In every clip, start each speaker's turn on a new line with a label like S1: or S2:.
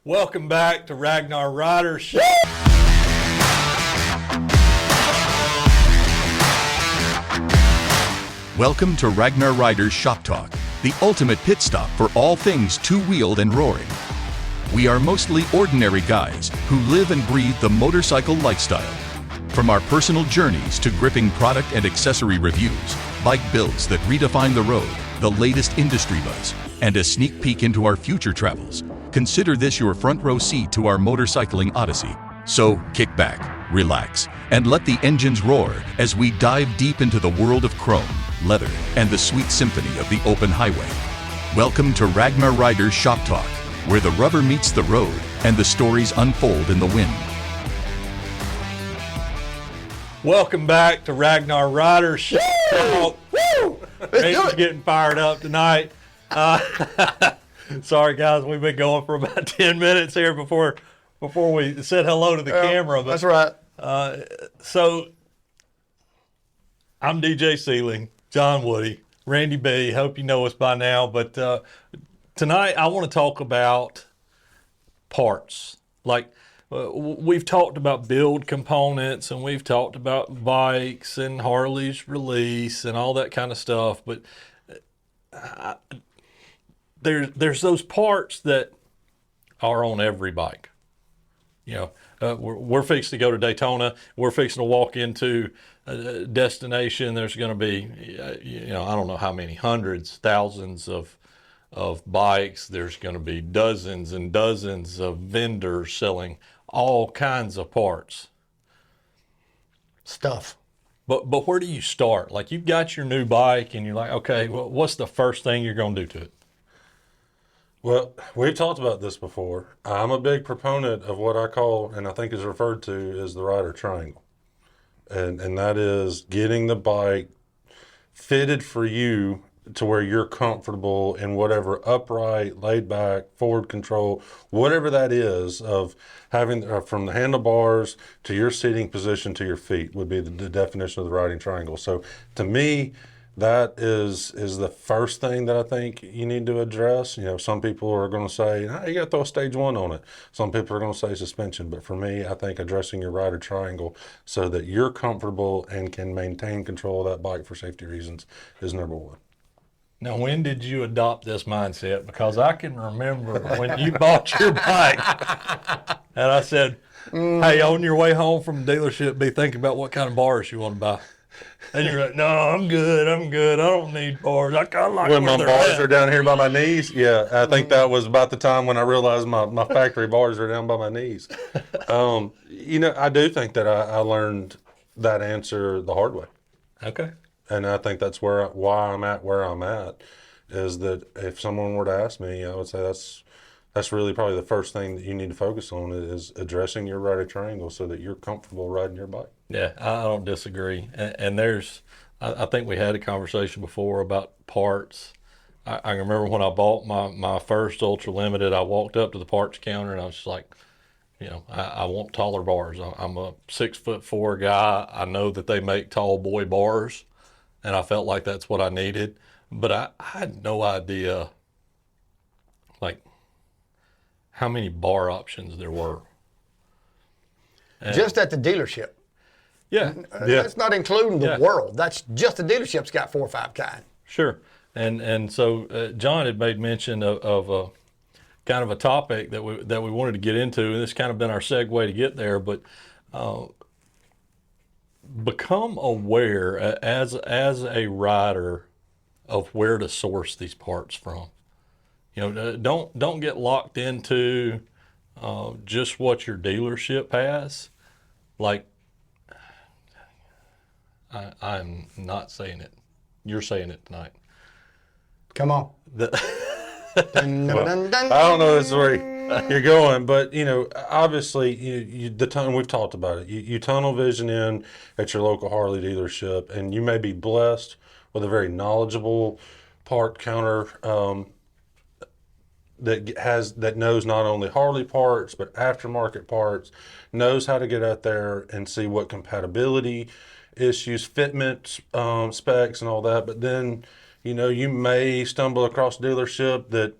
S1: Welcome back to Ragnar Riders Show.
S2: Welcome to Ragnar Riders Shop Talk, the ultimate pit stop for all things two-wheeled and roaring. We are mostly ordinary guys who live and breathe the motorcycle lifestyle. From our personal journeys to gripping product and accessory reviews, bike builds that redefine the road, the latest industry buzz, and a sneak peek into our future travels, consider this your front row seat to our motorcycling odyssey. So kick back, relax, and let the engines roar as we dive deep into the world of chrome, leather, and the sweet symphony of the open highway. Welcome to Ragnar Riders Shop Talk, where the rubber meets the road and the stories unfold in the wind.
S1: Welcome back to Ragnar Riders Shop Talk. Rachel's getting fired up tonight. Sorry guys, we've been going for about 10 minutes here before we said hello to the camera. But,
S3: that's right.
S1: So I'm DJ Sealing, John Woody, Randy B. Hope you know us by now. But tonight I want to talk about parts. Like we've talked about build components and we've talked about bikes and Harley's release and all that kind of stuff. But there's those parts that are on every bike. You know, we're fixing to go to Daytona. We're fixing to walk into a destination. There's going to be, I don't know how many hundreds, thousands of bikes. There's going to be dozens and dozens of vendors selling all kinds of parts.
S3: Stuff.
S1: But where do you start? Like you've got your new bike and you're like, okay, well, what's the first thing you're going to do to it?
S4: Well, we've talked about this before. I'm a big proponent of what I call, and I think is referred to as the rider triangle. And that is getting the bike fitted for you to where you're comfortable in whatever upright, laid back, forward control, whatever that is, of having from the handlebars to your seating position to your feet would be the definition of the riding triangle. So to me, that is the first thing that I think you need to address. You know, some people are going to say, you got to throw a stage one on it. Some people are going to say suspension. But for me, I think addressing your rider triangle so that you're comfortable and can maintain control of that bike for safety reasons is number one.
S1: Now, when did you adopt this mindset? Because I can remember when you bought your bike and I said, hey, on your way home from the dealership, be thinking about what kind of bars you want to buy. And you're like, no, I'm good. I don't need bars. I kind of like
S4: when my bars
S1: at.
S4: are down here by my knees. Yeah, I think that was about the time when I realized my factory bars are down by my knees. I do think that I learned that answer the hard way.
S1: Okay.
S4: And I think that's why I'm at where I'm at, is that if someone were to ask me, I would say that's really probably the first thing that you need to focus on is addressing your rider triangle so that you're comfortable riding your bike.
S1: Yeah, I don't disagree. And I think we had a conversation before about parts. I remember when I bought my first Ultra Limited, I walked up to the parts counter and I was just like, I want taller bars. I'm a 6'4" guy. I know that they make tall boy bars, and I felt like that's what I needed. But I had no idea, like, how many bar options there were. And
S3: just at the dealership.
S1: Yeah.
S3: That's not including the world. That's just the dealership's got 4 or 5 kind.
S1: Sure. And so John had made mention of a kind of a topic that we wanted to get into, and this kind of been our segue to get there, but become aware as a rider of where to source these parts from. Don't get locked into just what your dealership has. Like, I'm not saying it. You're saying it tonight.
S3: Come on.
S4: Well, I don't know this is where you're going, but obviously, the tunnel, we've talked about it. You tunnel vision in at your local Harley dealership, and you may be blessed with a very knowledgeable part counter that knows not only Harley parts but aftermarket parts, knows how to get out there and see what compatibility issues, fitment specs, and all that. But then you may stumble across a dealership that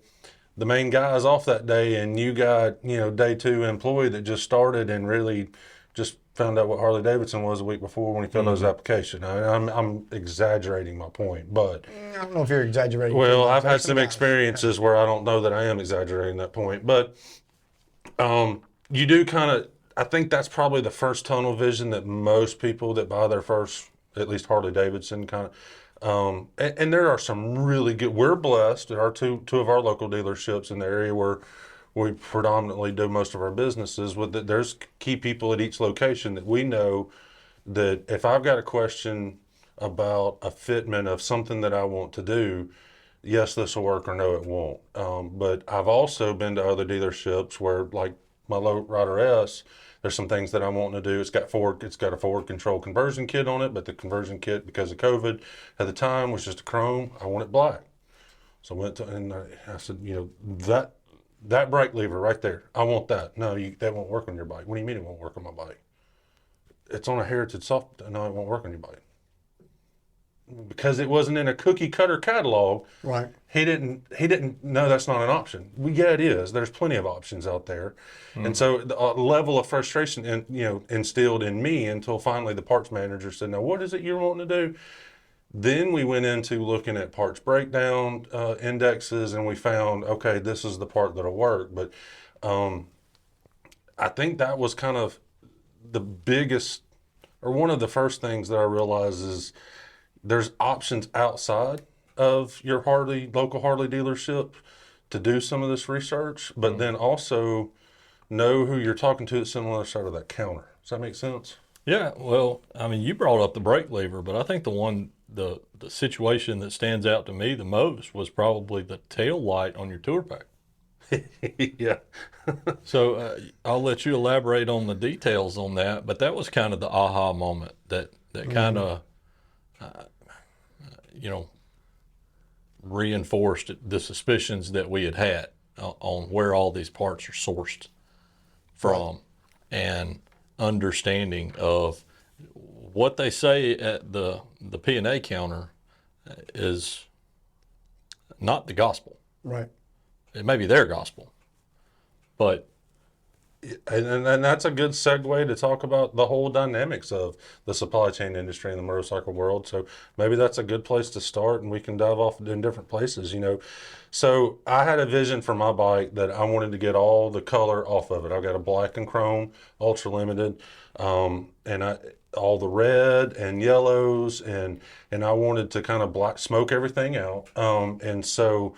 S4: the main guy is off that day, and you got, day 2 employee that just started and really just found out what Harley Davidson was a week before when he filled out his application. I'm exaggerating my point, but
S3: I don't know if you're exaggerating.
S4: well, I've had
S3: There's
S4: some
S3: guys.
S4: experiences where I don't know that I am exaggerating that point, but you do kind of. I think that's probably the first tunnel vision that most people that buy their first, at least Harley Davidson, kind of. And there are some really good. We're blessed. There are two of our local dealerships in the area where we predominantly do most of our businesses. With that, there's key people at each location that we know that if I've got a question about a fitment of something that I want to do, yes, this will work, or no, it won't. But I've also been to other dealerships where, like my Low Rider S, there's some things that I'm wanting to do. It's got a forward control conversion kit on it, but the conversion kit, because of COVID at the time, was just a chrome. I want it black. So I went to, and I said, that brake lever right there, I want that. No, that won't work on your bike. What do you mean it won't work on my bike? It's on a Heritage soft. No, it won't work on your bike. Because it wasn't in a cookie cutter catalog.
S3: Right.
S4: He didn't know that's not an option. Well, yeah, it is. There's plenty of options out there. And so the level of frustration instilled in me until finally the parts manager said, "Now, what is it you're wanting to do?" Then we went into looking at parts breakdown indexes, and we found, okay, this is the part that'll work. But I think that was kind of the biggest, or one of the first things that I realized is there's options outside of your local Harley dealership to do some of this research, but then also know who you're talking to that's on the other side of that counter. Does that make sense?
S1: Yeah, well, I mean, you brought up the brake lever, but I think the situation that stands out to me the most was probably the tail light on your tour pack.
S4: Yeah.
S1: So I'll let you elaborate on the details on that, but that was kind of the aha moment that kind of, reinforced the suspicions that we had on where all these parts are sourced from, and understanding of what they say at the P&A counter is not the gospel.
S3: Right.
S1: It may be their gospel, but
S4: And that's a good segue to talk about the whole dynamics of the supply chain industry in the motorcycle world. So maybe that's a good place to start, and we can dive off in different places, So I had a vision for my bike that I wanted to get all the color off of it. I've got a black and chrome, ultra limited, and all the red and yellows, and I wanted to kind of smoke everything out. And so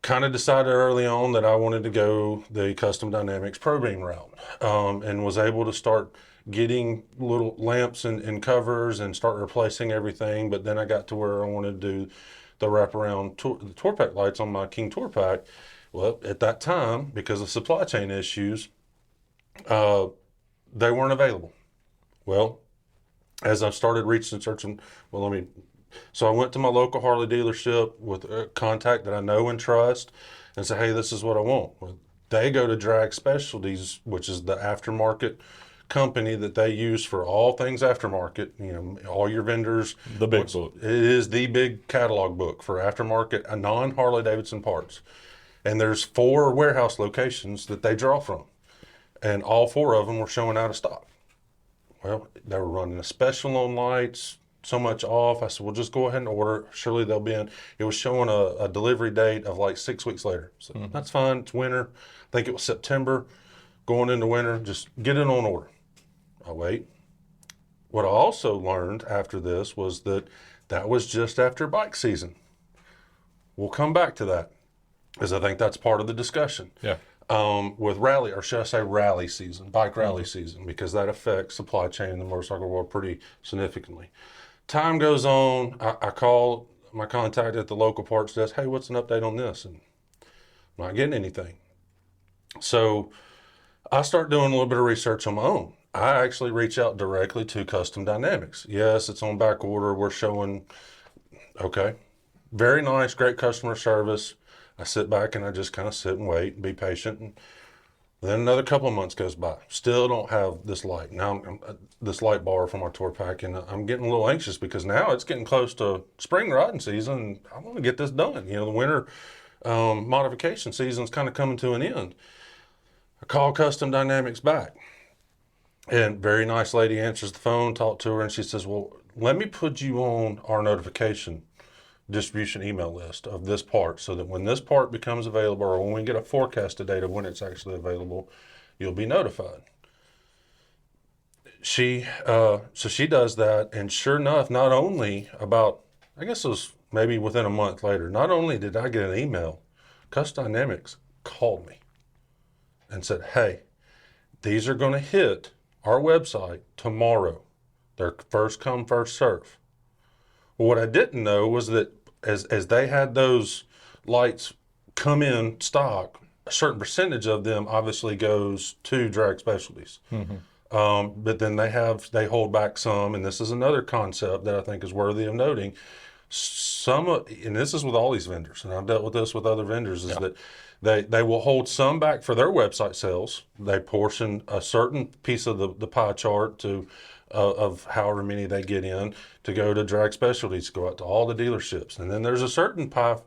S4: kind of decided early on that I wanted to go the Custom Dynamics Pro Beam route, and was able to start getting little lamps and covers and start replacing everything. But then I got to where I wanted to do the wraparound tour pack lights on my King Tour Pack. Well, at that time, because of supply chain issues, they weren't available. Well, as I started searching, so I went to my local Harley dealership with a contact that I know and trust and said, hey, this is what I want. Well, they go to Drag Specialties, which is the aftermarket company that they use for all things aftermarket. All your vendors.
S1: the big book.
S4: It is the big catalog book for aftermarket, non-Harley Davidson parts. And there's 4 warehouse locations that they draw from. And all 4 of them were showing out of stock. Well, they were running a special on lights, so much off. I said, well, just go ahead and order. Surely they'll be in. It was showing a delivery date of like 6 weeks later. So that's fine. It's winter. I think it was September, going into winter. Just get it on order. I wait. What I also learned after this was that was just after bike season. We'll come back to that, because I think that's part of the discussion.
S1: Yeah.
S4: With rally, or should I say rally season, bike rally season, because that affects supply chain in the motorcycle world pretty significantly. Time goes on, I call my contact at the local parts desk, hey, what's an update on this? And I'm not getting anything. So I start doing a little bit of research on my own. I actually reach out directly to Custom Dynamics. Yes, it's on back order. We're showing, okay, very nice, great customer service. I sit back and I just kind of sit and wait and be patient. And then another couple of months goes by. Still don't have this light. Now, this light bar for my tour pack, and I'm getting a little anxious because now it's getting close to spring riding season, and I want to get this done. The winter modification season's kind of coming to an end. I call Custom Dynamics back, and very nice lady answers the phone, talk to her, and she says, well, let me put you on our notification distribution email list of this part, so that when this part becomes available, or when we get a forecasted date of when it's actually available, you'll be notified. So she does that, and sure enough, not only about, I guess it was maybe within a month later, not only did I get an email, Custom Dynamics called me and said, hey, these are going to hit our website tomorrow. They're first come, first serve. Well, what I didn't know was that as they had those lights come in stock, a certain percentage of them obviously goes to Drag Specialties. But then they hold back some, and this is another concept that I think is worthy of noting. And this is with all these vendors, and I've dealt with this with other vendors, is that they will hold some back for their website sales. They portion a certain piece of the pie chart to of however many they get in to go to Drag Specialties, go out to all the dealerships. And then there's a certain pie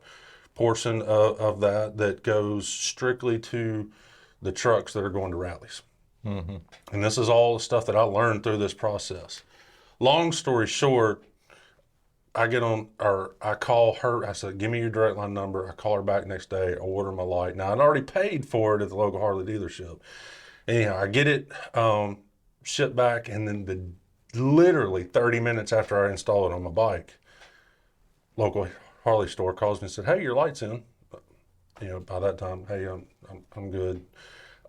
S4: portion of that goes strictly to the trucks that are going to rallies. And this is all the stuff that I learned through this process. Long story short, I call her, I said, give me your direct line number. I call her back next day, I order my light. Now, I'd already paid for it at the local Harley dealership. Anyhow, I get it shipped back, and then literally 30 minutes after I install it on my bike, local Harley store calls me and said, hey, your light's in. By that time, hey, I'm good.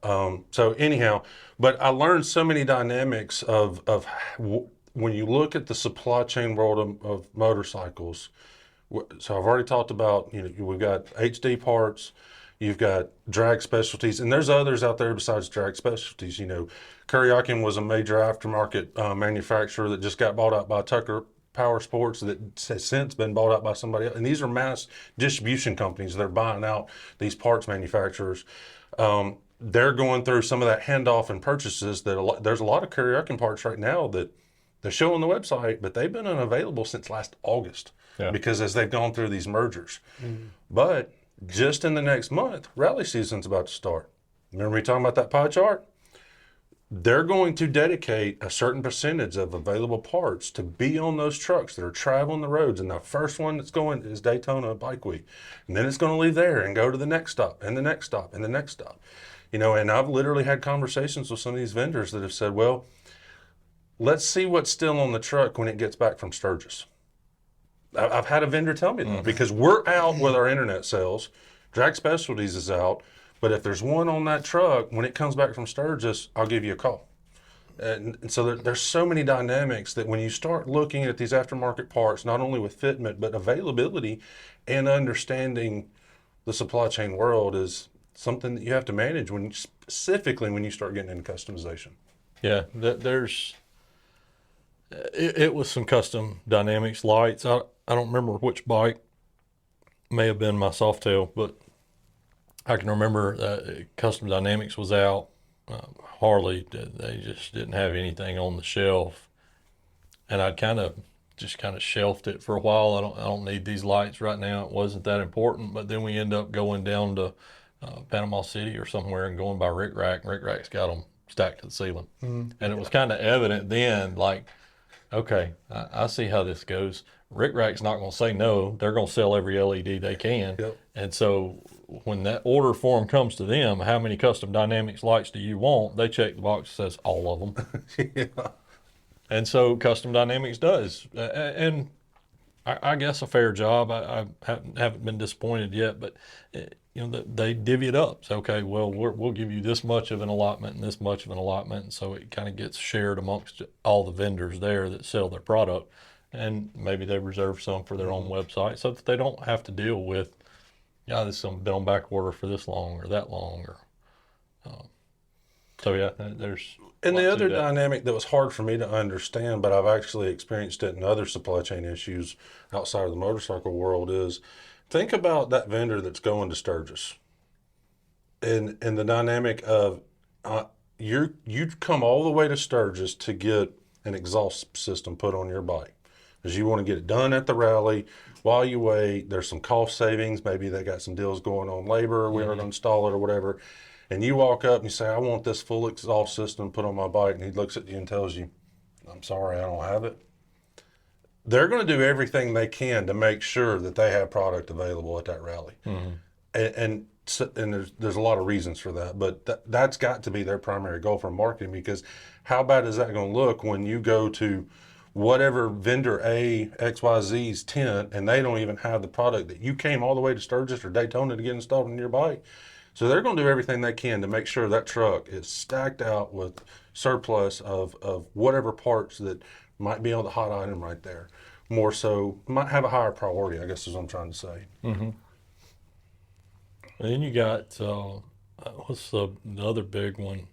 S4: So anyhow, but I learned so many dynamics of when you look at the supply chain world of motorcycles. So I've already talked about, we've got HD parts, you've got Drag Specialties, and there's others out there besides Drag Specialties. Kuryakin was a major aftermarket manufacturer that just got bought out by Tucker Power Sports, that has since been bought out by somebody else. And these are mass distribution companies that are buying out these parts manufacturers. They're going through some of that handoff and purchases. There's a lot of Kuryakin parts right now that they show on the website, but they've been unavailable since last August because as they've gone through these mergers. But just in the next month, rally season's about to start. Remember me talking about that pie chart? They're going to dedicate a certain percentage of available parts to be on those trucks that are traveling the roads. And the first one that's going is Daytona Bike Week. And then it's going to leave there and go to the next stop and the next stop and the next stop. And I've literally had conversations with some of these vendors that have said, well, let's see what's still on the truck when it gets back from Sturgis. I've had a vendor tell me that because we're out with our internet sales. Drag Specialties is out. But if there's one on that truck, when it comes back from Sturgis, I'll give you a call. And so there's so many dynamics that when you start looking at these aftermarket parts, not only with fitment, but availability and understanding the supply chain world is something that you have to manage specifically when you start getting into customization.
S1: Yeah, it was some Custom Dynamics lights. I don't remember which bike, may have been my Softail, but I can remember Custom Dynamics was out. Harley, they just didn't have anything on the shelf, and I'd kind of shelved it for a while. I don't need these lights right now. It wasn't that important. But then we end up going down to Panama City or somewhere and going by Rick Rack. Rick Rack's got them stacked to the ceiling, and it was kind of evident then, like, okay, I see how this goes. Rick Rack's not going to say no. They're going to sell every LED they can.
S4: Yep.
S1: And so when that order form comes to them, how many Custom Dynamics lights do you want? They check the box that says all of them.
S4: Yeah.
S1: And so Custom Dynamics does. And I guess a fair job. I haven't been disappointed yet, but they divvy it up. So, okay, well, we'll give you this much of an allotment and this much of an allotment. And so it kind of gets shared amongst all the vendors there that sell their product. And maybe they reserve some for their own website so that they don't have to deal with, this has been on back order for this long or that long. There's.
S4: And the other dynamic that was hard for me to understand, but I've actually experienced it in other supply chain issues outside of the motorcycle world, is think about that vendor that's going to Sturgis. And the dynamic of you'd come all the way to Sturgis to get an exhaust system put on your bike. Because you want to get it done at the rally, while you wait, there's some cost savings. Maybe they got some deals going on labor, we are going to install it or whatever. And you walk up and you say, I want this full exhaust system put on my bike. And he looks at you and tells you, I'm sorry, I don't have it. They're going to do everything they can to make sure that they have product available at that rally. And there's a lot of reasons for that, but that's got to be their primary goal for marketing, because how bad is that going to look when you go to whatever vendor A, XYZ's tent, and they don't even have the product that you came all the way to Sturgis or Daytona to get installed on your bike? So they're going to do everything they can to make sure that truck is stacked out with surplus of whatever parts that might be on the hot item right there. More so, might have a higher priority, I guess is what I'm trying to say.
S1: And then you got, what's the other big one?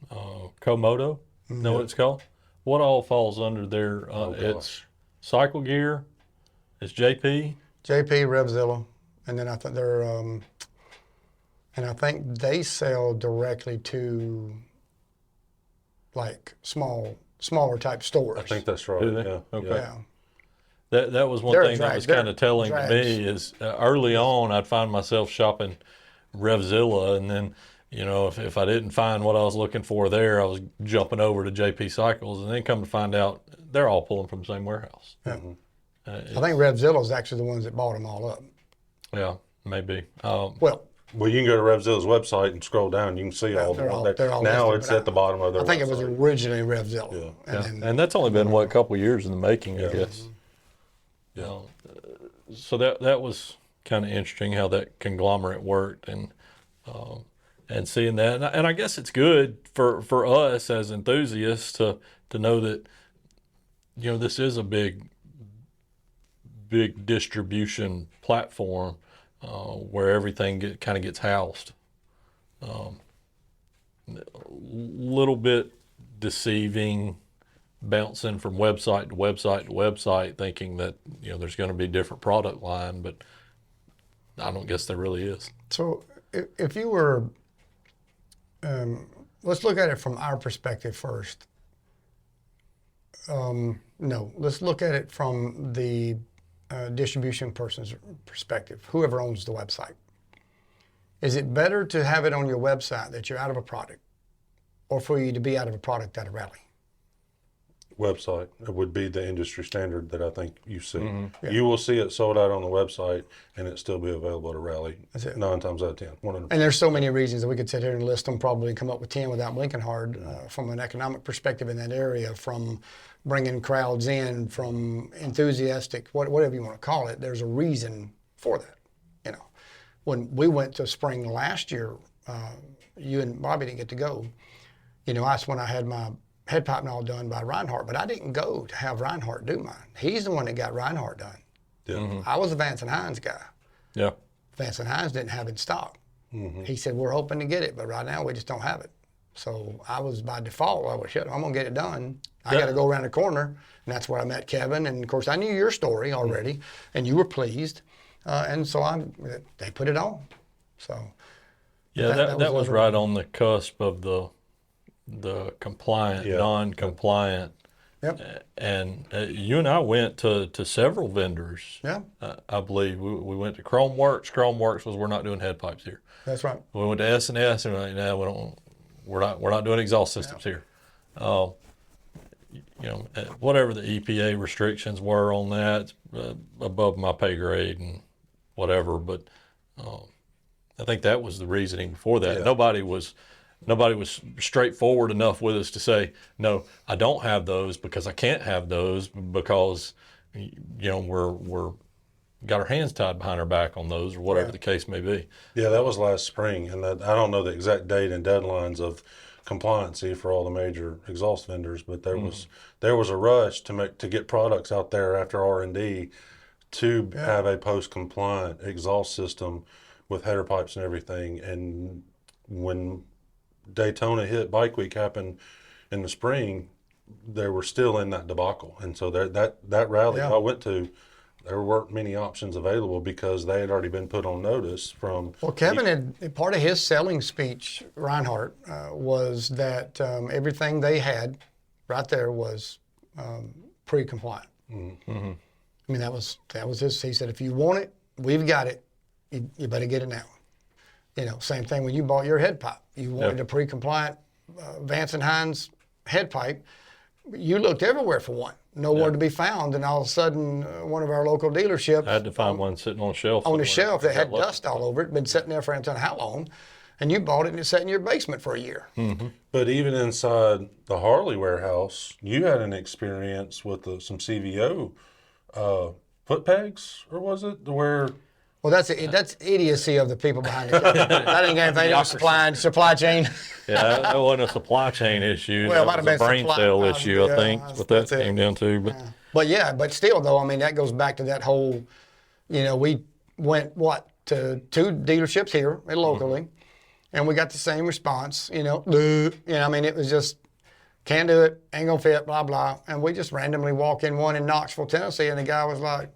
S1: Komodo? Know what it's called? What all falls under there? It's Cycle Gear, it's JP.
S3: JP, Revzilla, and then I think they're, and I think they sell directly to like smaller type stores.
S4: I think that's right.
S1: Do they?
S4: Yeah.
S1: Okay.
S3: Yeah.
S1: That was one
S3: They're
S1: thing that
S3: drags.
S1: was kind of telling to
S3: Drags.
S1: me is early on I'd find myself shopping Revzilla, and then if I didn't find what I was looking for there, I was jumping over to JP Cycles, and then come to find out they're all pulling from the same warehouse.
S3: I think Revzilla is actually the ones that bought them all up.
S1: Yeah, maybe.
S3: Well,
S4: Well, you can go to Revzilla's website and scroll down. You can see all the
S3: they're
S4: ones
S3: all
S4: now
S3: listed,
S4: it's
S3: but
S4: at the bottom of their
S3: I think it was
S4: website.
S3: originally Revzilla.
S1: Yeah.
S3: And
S1: And that's only been a couple of years in the making, I guess.
S4: Yeah.
S1: So that was kind of interesting how that conglomerate worked, and seeing that, and I guess it's good for us as enthusiasts to know that this is a big distribution platform where everything kind of gets housed. Little bit deceiving, bouncing from website to website to website, thinking that there's going to be different product line, but I don't guess there really is.
S3: so if you were, let's look at it from our perspective first. No, let's look at it from the distribution person's perspective, whoever owns the website. Is it better to have it on your website that you're out of a product, or for you to be out of a product at a rally?
S4: Website. It would be the industry standard that I think you see.
S3: Yeah.
S4: You will see it sold out on the website and it still be available at a rally.
S3: That's it.
S4: 9 times out of 10. 100%.
S3: And there's so many reasons that we could sit here and list them, probably come up with 10 without blinking hard, from an economic perspective in that area, from bringing crowds in, from enthusiastic, whatever you want to call it. There's a reason for that. When we went to spring last year, you and Bobby didn't get to go. That's when I had my head piping all done by Reinhardt, but I didn't go to have Reinhardt do mine. He's the one that got Reinhardt done.
S4: Yeah.
S3: I was a Vance and Hines guy.
S1: Yeah.
S3: Vance and Hines didn't have it in stock. He said, we're hoping to get it, but right now we just don't have it. So I was by default, I was, shit, I'm going to get it done. I got to go around the corner. And that's where I met Kevin. And of course, I knew your story already, and you were pleased. And so they put it on. So
S1: Yeah,
S3: that
S1: that was
S3: over-
S1: right on the cusp of the compliant,
S4: Yeah.
S1: non-compliant.
S3: Yep.
S1: And you and I went to several vendors.
S3: Yeah,
S1: I believe we went to Chromeworks. Chromeworks was, we're not doing head pipes here.
S3: that's right.
S1: We went to S&S, and we're like, no, we're not doing exhaust systems here. Whatever the EPA restrictions were on that, it's above my pay grade and whatever. But I think that was the reasoning for that.
S4: Yeah.
S1: Nobody was straightforward enough with us to say, no, I don't have those because I can't have those because we're got our hands tied behind our back on those, or whatever the case may be.
S4: Yeah, that was last spring, and I don't know the exact date and deadlines of compliancy for all the major exhaust vendors, but there was a rush to get products out there after R&D to have a post-compliant exhaust system with header pipes and everything. And when Daytona hit Bike Week happened in the spring, they were still in that debacle, and so that rally I went to, there weren't many options available because they had already been put on notice from.
S3: Well, Kevin had, part of his selling speech, Reinhardt, was that everything they had right there was pre-compliant. I mean, that was his. He said, if you want it, we've got it. You better get it now. You know, same thing when you bought your head pipe. You wanted a pre-compliant Vance and Hines head pipe. You looked everywhere for one. Nowhere to be found, and all of a sudden, one of our local dealerships
S1: I had to find one sitting on a shelf.
S3: on the
S1: somewhere.
S3: shelf that had
S1: Got lucky.
S3: dust all over it, been sitting there for I don't know how long, and you bought it and it sat in your basement for a year.
S4: But even inside the Harley warehouse, you had an experience with some CVO foot pegs, or was it where?
S3: Well, that's idiocy of the people behind the counter. That ain't got anything to do with supply chain.
S1: Yeah, that wasn't a supply chain issue.
S3: Well, it might
S1: that
S3: have
S1: was a
S3: been
S1: brain
S3: supply-
S1: cell issue,
S3: yeah,
S1: I think,
S3: that's-
S1: what that
S3: that's it.
S1: came down to. But
S3: But still though, I mean, that goes back to that whole, you know, we went to 2 dealerships here locally, and we got the same response. You know, I mean, it was just can't do it, ain't gonna fit, blah blah, and we just randomly walk in one in Knoxville, Tennessee, and the guy was like,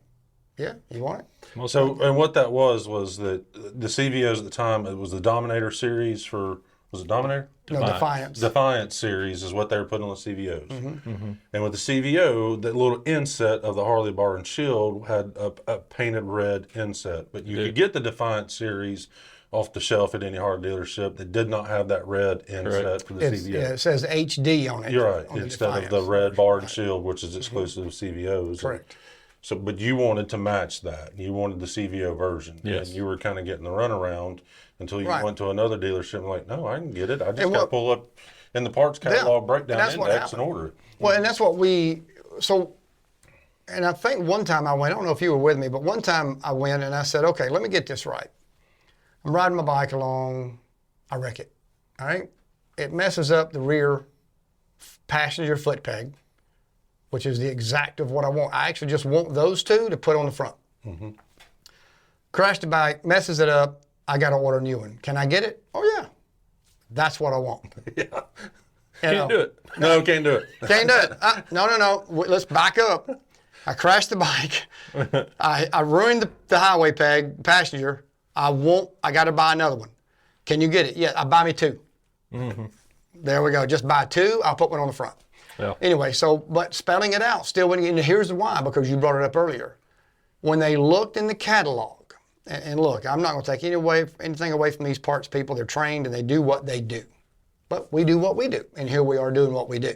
S3: "Yeah, you want it?"
S4: So, and what that was that the CVOs at the time, it was the Dominator series for, was it Dominator?
S3: No, Defiance.
S4: Defiance series is what they were putting on the CVOs. And with the CVO, that little inset of the Harley Bar and Shield had a painted red inset. But you could get the Defiance series off the shelf at any Harley dealership that did not have that red inset for the CVO.
S3: Yeah, it says HD on it.
S4: You're right,
S3: on the
S4: instead of the
S3: Defiance.
S4: red Bar and Shield, which is exclusive to CVOs.
S3: Correct.
S4: So, but you wanted to match that. You wanted the CVO version.
S1: Yes.
S4: And you were kind of getting the runaround until you
S3: Right.
S4: went to another dealership and like, no, I can get it. I just
S3: And
S4: got to
S3: what-
S4: pull up in the parts catalog breakdown
S3: and that's what
S4: index and
S3: happened.
S4: order it.
S3: Well, and that's what and I think one time I went, I don't know if you were with me, but one time I went and I said, okay, let me get this right. I'm riding my bike along, I wreck it, all right? It messes up the rear passenger foot peg, which is the exact of what I want. I actually just want those 2 to put on the front. Crash the bike, messes it up, I got to order a new one. Can I get it? Oh, yeah. That's what I want.
S4: Yeah.
S1: can't do it.
S4: No, can't do it.
S3: Can't do it. No. Let's back up. I crashed the bike. I ruined the highway peg, passenger. I got to buy another one. Can you get it? Yeah, buy me 2. There we go. Just buy 2. I'll put one on the front.
S1: Yeah.
S3: Anyway, but spelling it out still wouldn't. And here's the why, because you brought it up earlier. When they looked in the catalog, and look, I'm not going to take anything away from these parts people. They're trained and they do what they do. But we do what we do, and here we are doing what we do,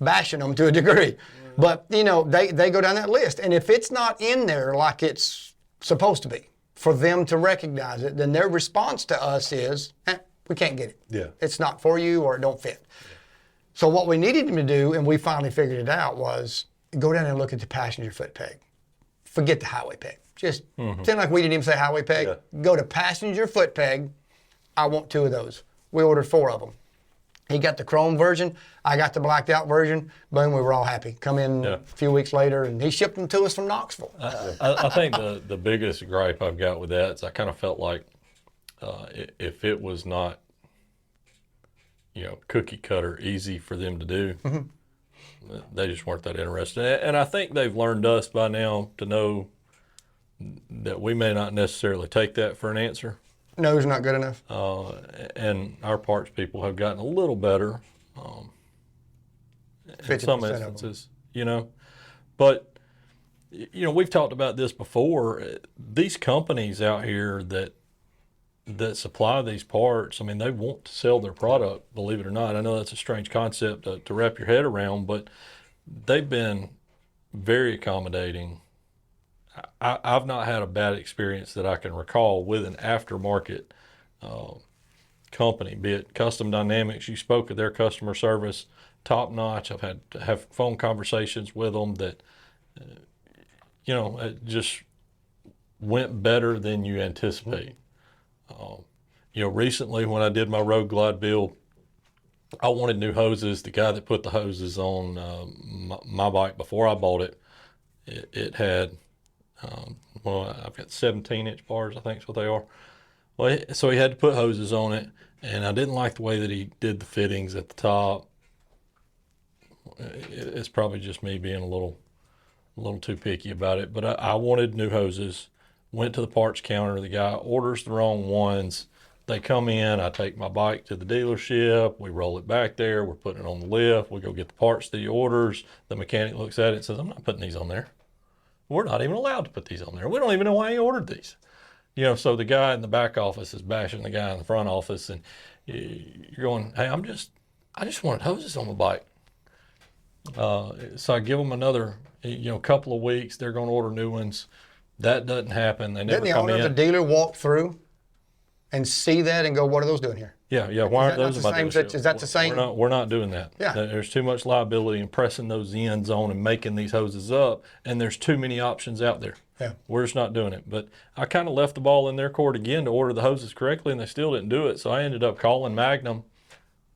S3: bashing them to a degree. But, you know, they go down that list. And if it's not in there like it's supposed to be, for them to recognize it, then their response to us is, we can't get it.
S4: Yeah.
S3: It's not for you or it don't fit. So what we needed them to do, and we finally figured it out, was go down and look at the passenger foot peg. Forget the highway peg. Just pretend like we didn't even say highway peg.
S4: Yeah.
S3: Go to passenger foot peg. I want 2 of those. We ordered 4 of them. He got the chrome version. I got the blacked out version. Boom, we were all happy. Come in a few weeks later, and he shipped them to us from Knoxville.
S1: I think the biggest gripe I've got with that is I kind of felt like if it was not, you know, cookie cutter easy for them to do, they just weren't that interested. And I think they've learned us by now to know that we may not necessarily take that for an answer.
S3: No, it's not good enough.
S1: And our parts people have gotten a little better in
S3: 50%
S1: some
S3: of them.
S1: instances, you know. But, you know, we've talked about this before. These companies out here that supply these parts, I mean, they want to sell their product, believe it or not. I know that's a strange concept to wrap your head around, but they've been very accommodating. I've not had a bad experience that I can recall with an aftermarket company, be it Custom Dynamics. You spoke of their customer service, top notch. I've had to have phone conversations with them that, you know, it just went better than you anticipate. You know, recently when I did my Road Glide build, I wanted new hoses. The guy that put the hoses on my bike before I bought it, it had, well, I've got 17-inch bars, I think is what they are. Well, so he had to put hoses on it, and I didn't like the way that he did the fittings at the top. It's probably just me being a little too picky about it, but I wanted new hoses. Went to the parts counter. The guy orders the wrong ones. They come in. I take my bike to the dealership. We roll it back there. We're putting it on the lift. We go get the parts that he orders. The mechanic looks at it and says, "I'm not putting these on there." We're not even allowed to put these on there. We don't even know why he ordered these. So the guy in the back office is bashing the guy in the front office, and you're going, hey, I just wanted hoses on my bike. So I give them another, couple of weeks. They're going to order new ones. That doesn't happen. They never
S3: Didn't the
S1: come
S3: owner of the
S1: in.
S3: dealer walk through and see that and go, what are those doing here?
S1: Yeah. Why aren't
S3: that not
S1: those
S3: the
S1: in my
S3: same
S1: dealership?
S3: situ- is that the same-
S1: We're not doing that.
S3: Yeah.
S1: There's too much liability in pressing those ends on and making these hoses up, and there's too many options out there.
S3: Yeah.
S1: We're just not doing it. But I kind of left the ball in their court again to order the hoses correctly, and they still didn't do it. So I ended up calling Magnum.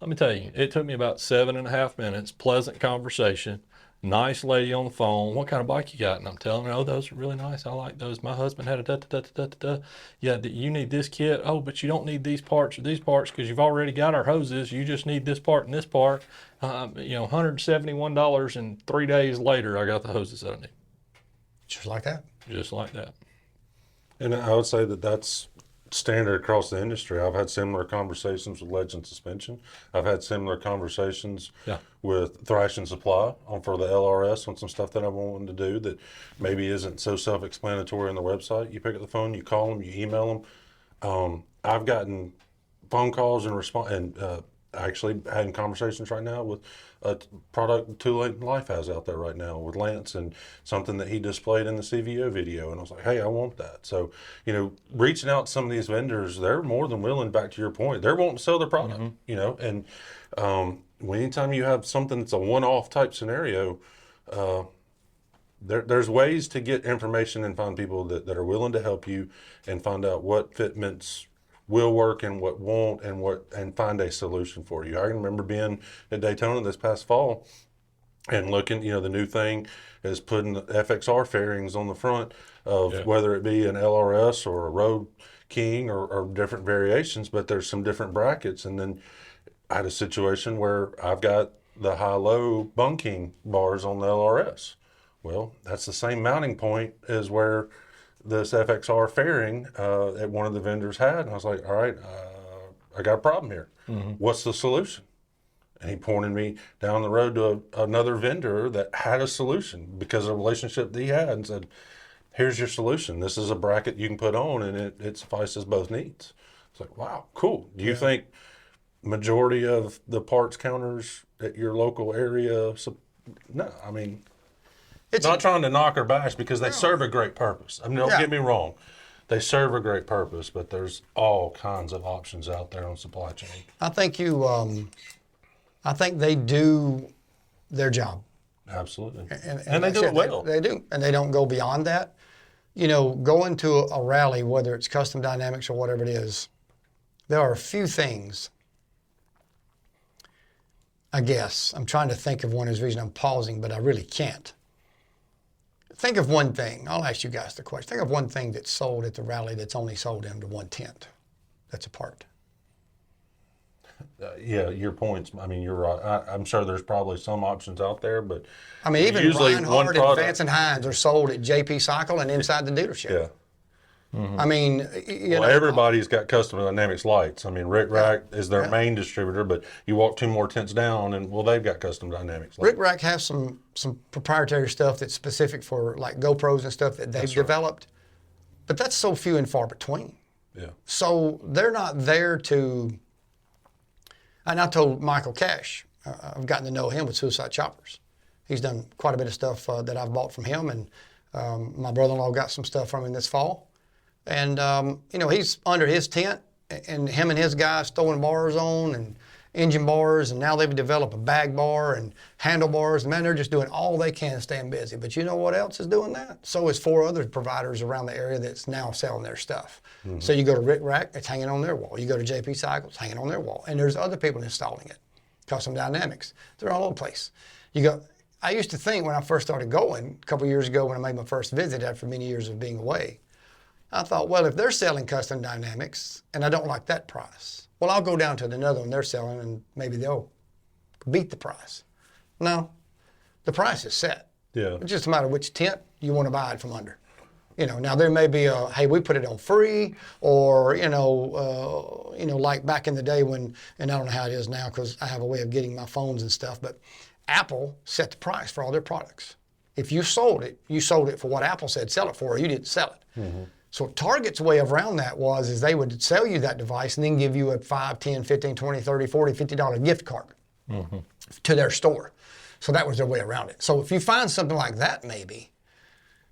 S1: Let me tell you, it took me about 7.5 minutes, pleasant conversation, nice lady on the phone. What kind of bike you got? And I'm telling her, oh, those are really nice. I like those. My husband had a da-da-da-da-da-da. Yeah, you need this kit. Oh, but you don't need these parts or these parts because you've already got our hoses. You just need this part and this part. $171, and 3 days later, I got the hoses that I need.
S3: Just like that.
S1: Just like that.
S4: And I would say that that's standard across the industry. I've had similar conversations with Legend Suspension. I've had similar conversations with Thrash and Supply for the LRS on some stuff that I'm wanting to do that maybe isn't so self-explanatory on the website. You pick up the phone, you call them, you email them. I've gotten phone calls and actually having conversations right now with a product Too Late in Life has out there right now with Lance, and something that he displayed in the CVO video. And I was like, hey, I want that. So, reaching out to some of these vendors, they're more than willing, back to your point, they're wanting to sell their product, and anytime you have something that's a one-off type scenario, there's ways to get information and find people that are willing to help you and find out what fitments will work and what won't, and find a solution for you. I remember being at Daytona this past fall and looking, the new thing is putting the FXR fairings on the front of whether it be an LRS or a Road King or different variations, but there's some different brackets. And then I had a situation where I've got the high-low bunking bars on the LRS. Well, that's the same mounting point as where this FXR fairing at one of the vendors had. And I was like, all right, I got a problem here. What's the solution? And he pointed me down the road to another vendor that had a solution because of a relationship that he had, and said, here's your solution. This is a bracket you can put on, and it suffices both needs. It's like, wow, cool. Do you think majority of the parts counters at your local area? No, I mean, it's not trying to knock or bash, because they serve a great purpose. I mean, don't get me wrong. They serve a great purpose, but there's all kinds of options out there on supply chain.
S3: I think I think they do their job.
S4: Absolutely.
S3: And
S4: they do it well.
S3: They do, and they don't go beyond that. Going to a rally, whether it's Custom Dynamics or whatever it is, there are a few things, I guess. I'm trying to think of one. There's a reason I'm pausing, but I really can't. Think of one thing. I'll ask you guys the question. Think of one thing that's sold at the rally that's only sold into one tent. That's a part.
S4: Yeah, your points. I mean, you're right. I'm sure there's probably some options out there, but
S3: I mean, even
S4: usually
S3: Reinhardt and Vance and Hines are sold at JP Cycle and inside the dealership.
S4: Yeah.
S3: I mean,
S4: everybody's got Custom Dynamics lights. I mean, Rick Rack is their main distributor, but you walk 2 more tents down, and they've got Custom Dynamics lights.
S3: Rick Rack has some proprietary stuff that's specific for like GoPros and stuff that they've developed, but that's so few and far between.
S4: Yeah.
S3: So they're not there to. And I told Michael Cash, I've gotten to know him with Suicide Choppers. He's done quite a bit of stuff that I've bought from him, and my brother-in-law got some stuff from him this fall. And, he's under his tent, and him and his guys throwing bars on and engine bars, and now they've developed a bag bar and handlebars. Man, they're just doing all they can to stay busy. But you know what else is doing that? So is 4 other providers around the area that's now selling their stuff. Mm-hmm. So you go to Rick Rack, it's hanging on their wall. You go to JP Cycle, it's hanging on their wall. And there's other people installing it. Custom Dynamics, they're all over the place. I used to think when I first started going, a couple of years ago when I made my first visit after many years of being away, I thought, well, if they're selling Custom Dynamics and I don't like that price, well, I'll go down to another one they're selling and maybe they'll beat the price. No, the price is set.
S4: Yeah.
S3: It's just a matter of which tent you want to buy it from under. Now there may be hey, we put it on free, or, like back in the day when, and I don't know how it is now because I have a way of getting my phones and stuff, but Apple set the price for all their products. If you sold it for what Apple said sell it for, or you didn't sell it.
S4: Mm-hmm.
S3: So Target's way around that is they would sell you that device and then give you a $5, $10, $15, $20, $30, $40, $50 gift card to their store. So that was their way around it. So if you find something like that, maybe,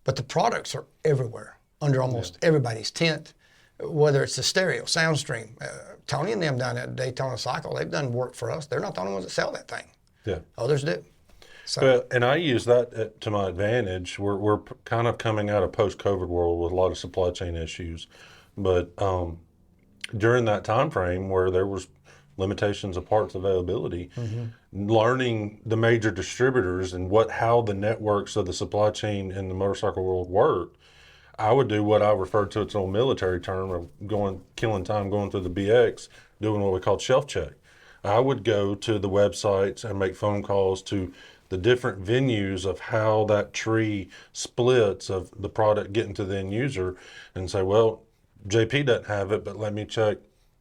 S3: but the products are everywhere, under almost everybody's tent, whether it's the stereo, SoundStream. Tony and them down at Daytona Cycle, they've done work for us. They're not the only ones that sell that thing.
S4: Yeah.
S3: Others do. So,
S4: But, and I use that to my advantage. We're kind of coming out of post-COVID world with a lot of supply chain issues, but during that time frame where there was limitations of parts availability, learning the major distributors and how the networks of the supply chain in the motorcycle world worked, I would do what I refer to, its old military term of killing time going through the BX, doing what we call shelf check. I would go to the websites and make phone calls to the different venues of how that tree splits of the product getting to the end user and say, well, JP doesn't have it, but let me check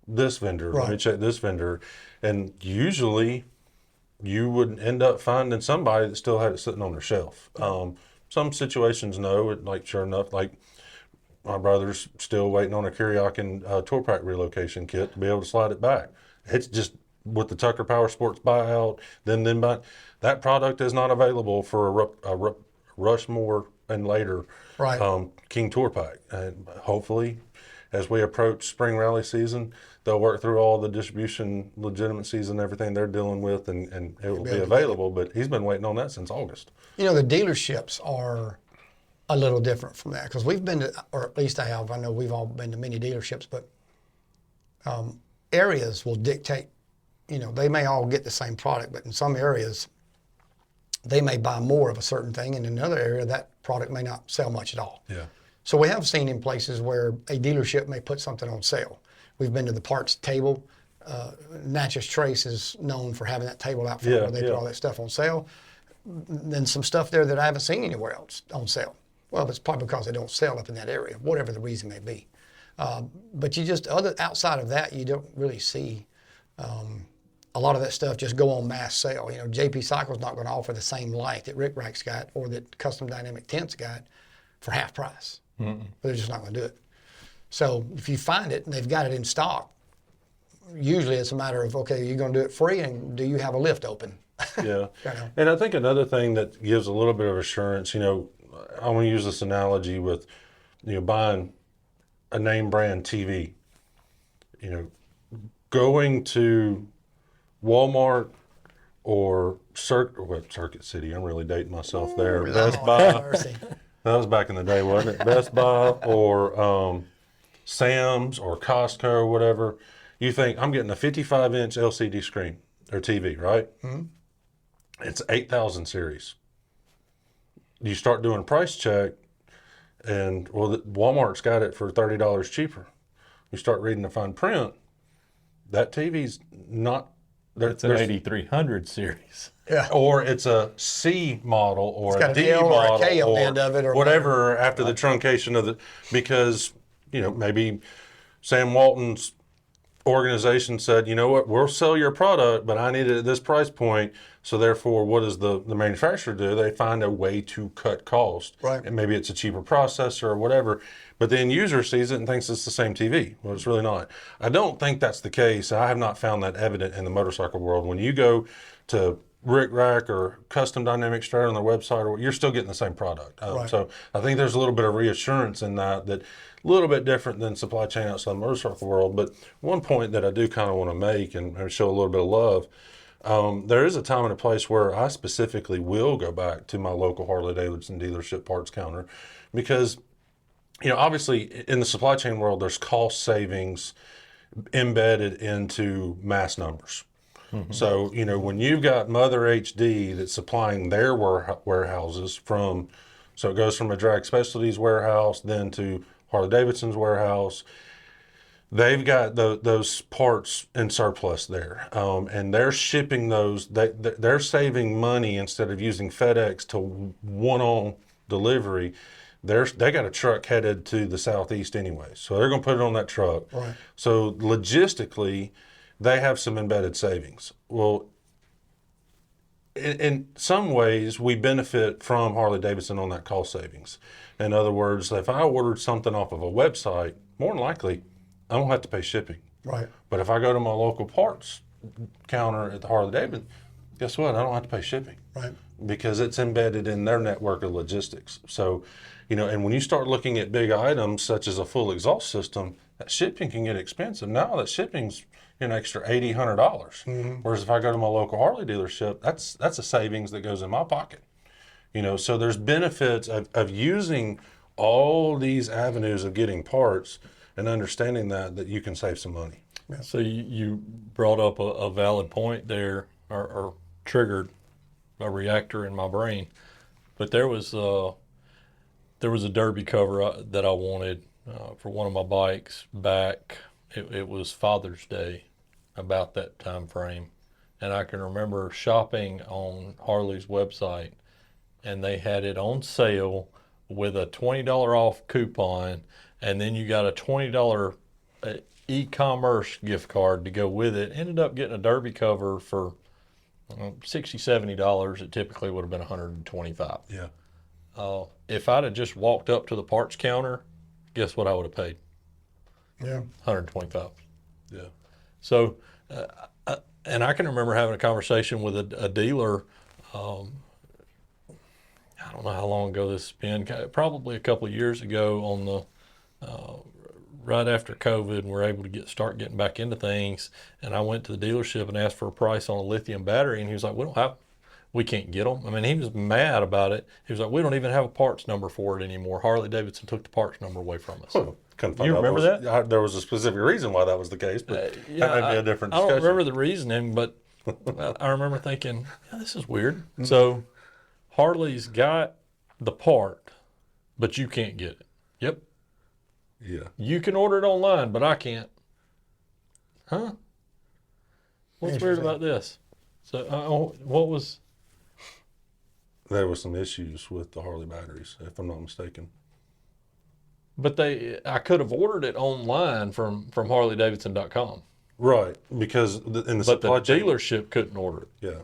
S4: this vendor, let me check this vendor. And usually you would end up finding somebody that still had it sitting on their shelf. Some situations, no, like sure enough, like my brother's still waiting on a Kuryakin tour pack relocation kit to be able to slide it back. It's just with the Tucker Power Sports buyout, then buy, that product is not available for a Rushmore and later King Tour Pack. And hopefully, as we approach spring rally season, they'll work through all the distribution legitimacies and everything they're dealing with, and it will be available. But he's been waiting on that since August.
S3: You know, the dealerships are a little different from that because we've been to, or at least I have. I know we've all been to many dealerships, but areas will dictate. You know, they may all get the same product, but in some areas, they may buy more of a certain thing, and in another area, that product may not sell much at all.
S4: Yeah.
S3: So we have seen in places where a dealership may put something on sale. We've been to the parts table. Natchez Trace is known for having that table out front where they put all that stuff on sale. Then some stuff there that I haven't seen anywhere else on sale. Well, it's probably because they don't sell up in that area, whatever the reason may be. But you just, outside of that, you don't really see a lot of that stuff just go on mass sale. You know, JP Cycle's not going to offer the same light that Rick Rack's got or that Custom Dynamic Tent's got for half price. They're just not going to do it. So if you find it and they've got it in stock, usually it's a matter of, okay, you're going to do it free, and do you have a lift open?
S4: Yeah. And I think another thing that gives a little bit of assurance, you know, I want to use this analogy with, you know, buying a name brand TV. You know, going to Walmart or Circuit City, I'm really dating myself there. Best Buy. That was back in the day, wasn't it? Best Buy or Sam's or Costco or whatever. You think, I'm getting a 55-inch LCD screen or TV, right? It's 8,000 series. You start doing a price check, and well, Walmart's got it for $30 cheaper. You start reading the fine print, that TV's not.
S1: It's an 8300 series.
S3: Yeah.
S4: Or it's a C model or
S3: It's got
S4: a D
S3: an L
S4: model
S3: or a K on the end of it or
S4: whatever after the truncation of the, because, you know, maybe Sam Walton's organization said, you know what, we'll sell your product, but I need it at this price point. So therefore, what does the manufacturer do? They find a way to cut cost.
S3: Right.
S4: And maybe it's a cheaper processor or whatever. But the end user sees it and thinks it's the same TV. Well, it's really not. I don't think that's the case. I have not found that evident in the motorcycle world. When you go to Rick Rack or Custom Dynamic straight on their website, or you're still getting the same product.
S3: Right.
S4: So I think there's a little bit of reassurance in that a little bit different than supply chain outside the motorcycle world. But one point that I do kind of want to make and show a little bit of love, there is a time and a place where I specifically will go back to my local Harley-Davidson dealership parts counter because, you know, obviously in the supply chain world, there's cost savings embedded into mass numbers. So, you know, when you've got Mother HD that's supplying their warehouses so it goes from a Drag Specialties warehouse then to Harley-Davidson's warehouse, they've got those parts in surplus there, and they're shipping those. They're saving money instead of using FedEx to one-on delivery. They got a truck headed to the southeast anyway, so they're going to put it on that truck.
S3: Right.
S4: So logistically, they have some embedded savings. Well, in some ways, we benefit from Harley Davidson on that cost savings. In other words, if I ordered something off of a website, more than likely, I won't have to pay shipping.
S3: Right.
S4: But if I go to my local parts counter at the Harley Davidson, guess what? I don't have to pay shipping.
S3: Right.
S4: Because it's embedded in their network of logistics. So, and when you start looking at big items such as a full exhaust system, that shipping can get expensive. Now that shipping's an extra $80, $100. Whereas if I go to my local Harley dealership, that's a savings that goes in my pocket. So there's benefits of using all these avenues of getting parts and understanding that you can save some money.
S1: Yeah. So you brought up a valid point there, or triggered a reactor in my brain. But there was a derby cover that I wanted for one of my bikes back. It was Father's Day, about that time frame, and I can remember shopping on Harley's website, and they had it on sale with a $20 off coupon, and then you got a $20 e-commerce gift card to go with it. Ended up getting a derby cover for $60, $70. It typically would have been $125.
S4: Yeah.
S1: If I'd have just walked up to the parts counter, guess what I would have paid?
S3: Yeah.
S4: Yeah.
S1: $125. So, and I can remember having a conversation with a dealer. I don't know how long ago this has been. Probably a couple of years ago, on the right after COVID, and we're able to start getting back into things. And I went to the dealership and asked for a price on a lithium battery, and he was like, we can't get them. I mean, he was mad about it. He was like, we don't even have a parts number for it anymore. Harley Davidson took the parts number away from us.
S4: Well,
S1: you remember that?
S4: There was a specific reason why that was the case, but that may be a different discussion.
S1: I don't remember the reasoning, but I remember thinking, this is weird. So Harley's got the part, but you can't get it. Yep.
S4: Yeah.
S1: You can order it online, but I can't. Huh? What's weird about this? So what was...
S4: There were some issues with the Harley batteries, if I'm not mistaken.
S1: But I could have ordered it online from HarleyDavidson.com.
S4: Right, because in the supply chain,
S1: dealership couldn't order it.
S4: Yeah,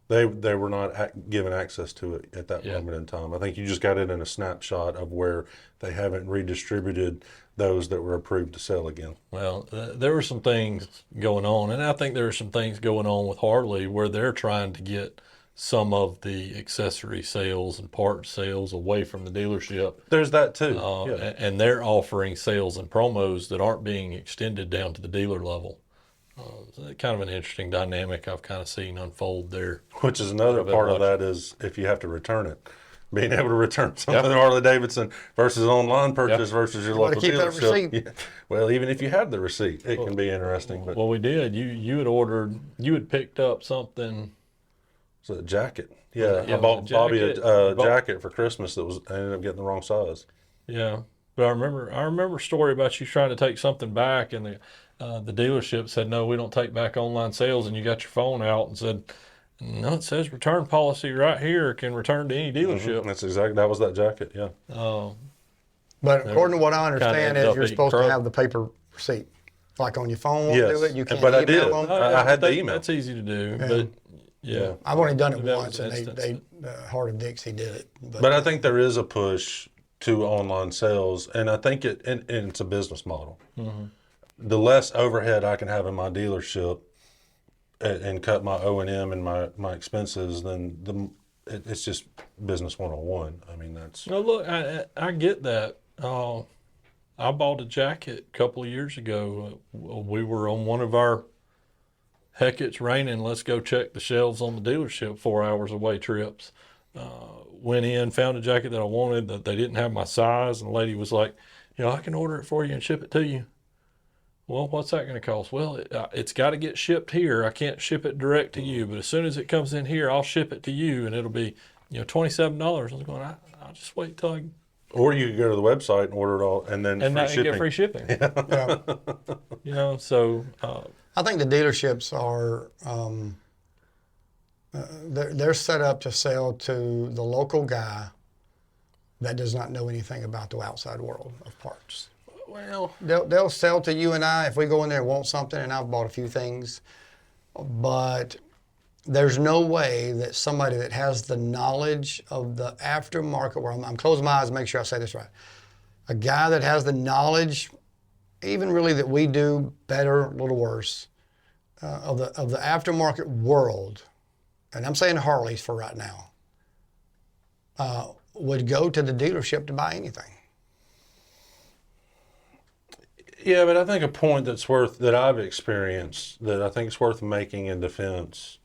S4: they were not given access to it at that moment in time. I think you just got it in a snapshot of where they haven't redistributed those that were approved to sell again.
S1: Well, there were some things going on, and I think there are some things going on with Harley where they're trying to get some of the accessory sales and part sales away from the dealership.
S4: There's that too.
S1: And they're offering sales and promos that aren't being extended down to the dealer level. So kind of an interesting dynamic I've kind of seen unfold there.
S4: Which is another part of that is if you have to return it. Being able to return something to Harley Davidson versus online purchase versus your local dealership. Yeah. Well, even if you have the receipt, it can be interesting. But
S1: well, we did. You had picked up something.
S4: It's a jacket. Yeah, I bought Bobby a jacket for Christmas that I ended up getting the wrong size.
S1: Yeah, but I remember a story about you trying to take something back, and the dealership said, no, we don't take back online sales, and you got your phone out and said, no, it says return policy right here, can return to any dealership.
S4: Mm-hmm. That was that jacket, yeah.
S3: But according to what I understand is you're supposed to have the paper receipt. Like on your phone, do it. You can't
S4: but I did.
S3: them.
S4: I had the email.
S1: That's easy to do, but... Yeah,
S3: I've only done it once, and they Heart of Dixie did it.
S4: But I think there is a push to online sales, and I think and it's a business model. Mm-hmm. The less overhead I can have in my dealership and cut my O&M and my expenses, then it's just business 101. I mean, that's...
S1: No, look, I get that. I bought a jacket a couple of years ago. We were on one of our heck, it's raining, let's go check the shelves on the dealership 4 hours away trips. Went in, found a jacket that I wanted, that they didn't have my size, and the lady was like, I can order it for you and ship it to you. Well, what's that going to cost? Well, it's got to get shipped here. I can't ship it direct to you, but as soon as it comes in here, I'll ship it to you, and it'll be, $27. I was going, I'll just wait till I...
S4: Or you could go to the website and order it all, and then
S1: get free shipping. Yeah. So...
S3: I think the dealerships are they're set up to sell to the local guy that does not know anything about the outside world of parts.
S1: Well,
S3: they'll sell to you and I if we go in there and want something, and I've bought a few things, but there's no way that somebody that has the knowledge of the aftermarket, where I'm closing my eyes to make sure I say this right, a guy that has the knowledge, even really that we do better, a little worse, of the aftermarket world, and I'm saying Harleys for right now, would go to the dealership to buy anything.
S4: Yeah, but I think a point that I've experienced that I think is worth making in defense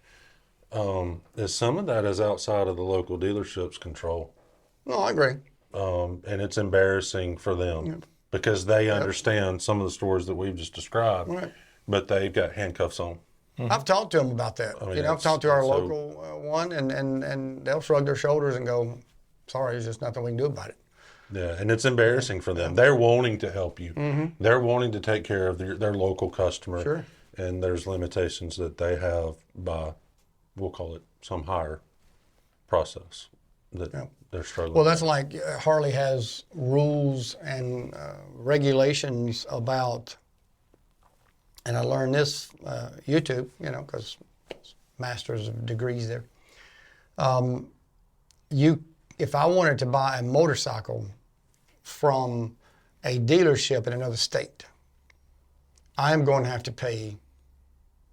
S4: is some of that is outside of the local dealership's control.
S3: No, I agree.
S4: And it's embarrassing for them because they understand some of the stories that we've just described,
S3: Right.
S4: but they've got handcuffs on.
S3: I've talked to them about that.
S4: I mean,
S3: I've talked to our
S4: so-
S3: local one, and they'll shrug their shoulders and go, sorry, there's just nothing we can do about it.
S4: Yeah, and it's embarrassing for them. They're wanting to help you. They're wanting to take care of their local customer.
S3: Sure.
S4: And there's limitations that they have by, we'll call it some higher process that they're struggling
S3: Well, that's like Harley has rules and regulations about, and I learned this YouTube, because masters of degrees there. If I wanted to buy a motorcycle from a dealership in another state, I am going to have to pay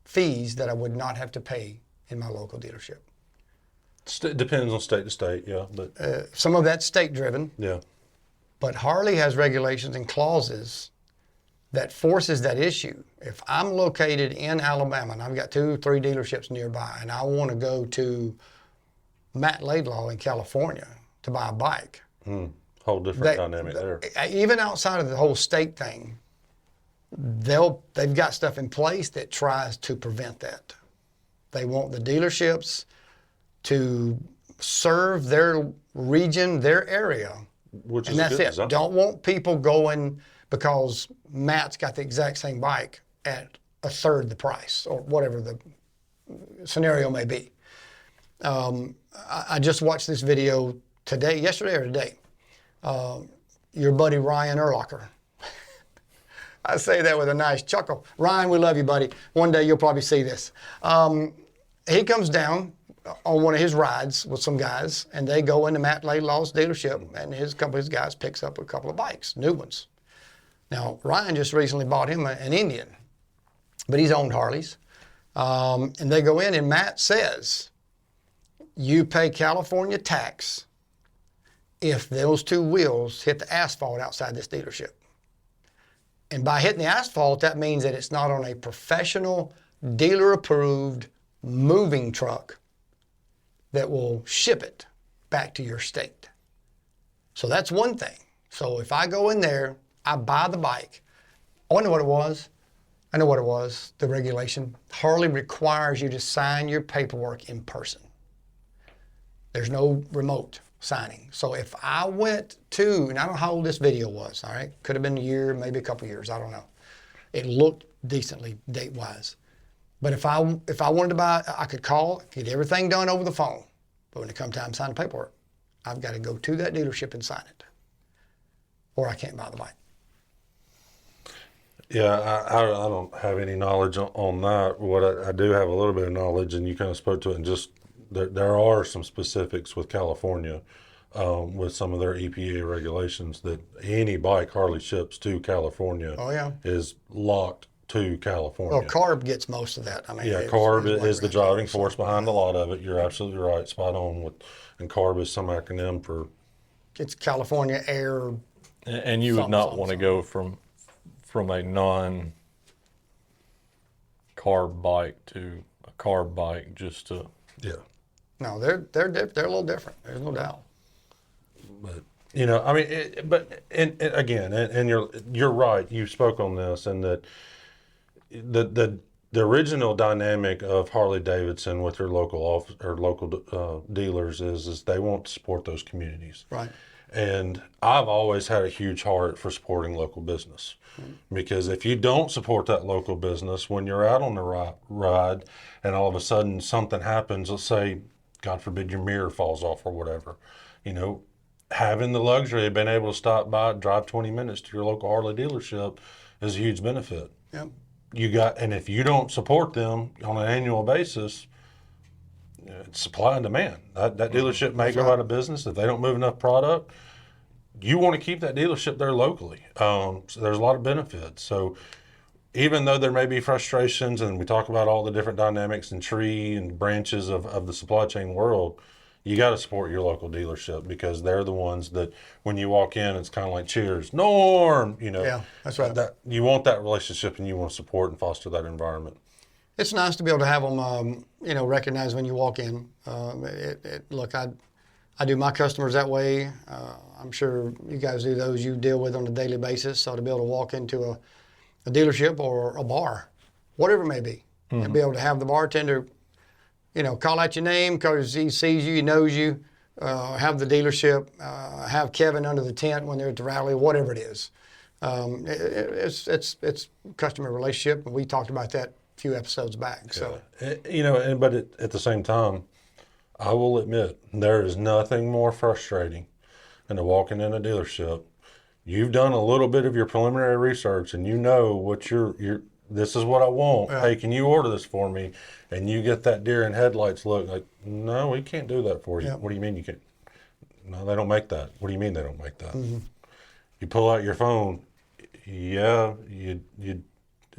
S3: fees that I would not have to pay in my local dealership.
S4: Depends on state to state, yeah. But
S3: Some of that's state driven,
S4: yeah,
S3: but Harley has regulations and clauses that forces that issue. If I'm located in Alabama and I've got 2-3 dealerships nearby and I want to go to Matt Laidlaw in California to buy a bike,
S4: whole different dynamic there.
S3: even outside of the whole state thing, they've got stuff in place that tries to prevent that. They want the dealerships to serve their region, their area,
S4: Which is
S3: and
S4: a
S3: that's
S4: good
S3: it.
S4: design.
S3: Don't want people going because Matt's got the exact same bike at a third the price or whatever the scenario may be. I just watched this video yesterday or today. Your buddy Ryan Erlacher. I say that with a nice chuckle. Ryan, we love you, buddy. One day you'll probably see this. He comes down on one of his rides with some guys, and they go into Matt Laidlaw's dealership, and his company's guys picks up a couple of bikes, new ones. Now, Ryan just recently bought him an Indian, but he's owned Harleys. And they go in, and Matt says, you pay California tax if those 2 wheels hit the asphalt outside this dealership. And by hitting the asphalt, that means that it's not on a professional, dealer-approved moving truck that will ship it back to your state. So that's one thing. So if I go in there, I buy the bike. Oh, I know what it was. The regulation. Harley requires you to sign your paperwork in person. There's no remote signing. So if I went to, and I don't know how old this video was, all right? Could have been a year, maybe a couple years, I don't know. It looked decently date-wise. But if I wanted to buy, I could call, get everything done over the phone. But when it comes time to sign the paperwork, I've got to go to that dealership and sign it. Or I can't buy the bike.
S4: Yeah, I don't have any knowledge on that. What I do have a little bit of knowledge, and you kind of spoke to it, and just there are some specifics with California, with some of their EPA regulations that any bike Harley ships to California is locked to California.
S3: Well, CARB gets most of that. I mean,
S4: Yeah,
S3: it's
S4: CARB
S3: one
S4: is the
S3: regulation.
S4: driving force behind a lot of it. You're absolutely right, spot on. And CARB is some acronym for.
S3: It's California Air.
S1: And you would
S3: Something,
S1: not
S3: something,
S1: want to go from a non-carb bike to a carb bike just to.
S4: Yeah.
S3: No, they're a little different. There's no doubt.
S4: But I mean, and you're right. You spoke on this, and that the original dynamic of Harley Davidson with their local dealers is they want to support those communities.
S3: Right.
S4: And I've always had a huge heart for supporting local business, because if you don't support that local business, when you're out on the ride and all of a sudden something happens, let's say, God forbid, your mirror falls off or whatever, having the luxury of being able to stop by, drive 20 minutes to your local Harley dealership is a huge benefit.
S3: Yep.
S4: And if you don't support them on an annual basis, it's supply and demand. That dealership may go out of business if they don't move enough product. You want to keep that dealership there locally. So there's a lot of benefits. So even though there may be frustrations, and we talk about all the different dynamics and tree and branches of the supply chain world, you got to support your local dealership, because they're the ones that when you walk in, it's kind of like cheers, Norm,
S3: Yeah, that's right.
S4: That, you want that relationship and you want to support and foster that environment.
S3: It's nice to be able to have them, recognize when you walk in. Look, I do my customers that way. I'm sure you guys do those you deal with on a daily basis. So to be able to walk into a dealership or a bar, whatever it may be, and be able to have the bartender, call out your name because he sees you, he knows you, have the dealership, have Kevin under the tent when they're at the rally, whatever it is. It's customer relationship, and we talked about that a few episodes back. So,
S4: but at the same time, I will admit there is nothing more frustrating than walking in a dealership. You've done a little bit of your preliminary research and you know what this is what I want.
S3: Yeah.
S4: Hey, can you order this for me? And you get that deer in headlights look like, no, we can't do that for you.
S3: Yeah.
S4: What do you mean you can't? No, they don't make that. What do you mean they don't make that? You pull out your phone. Yeah,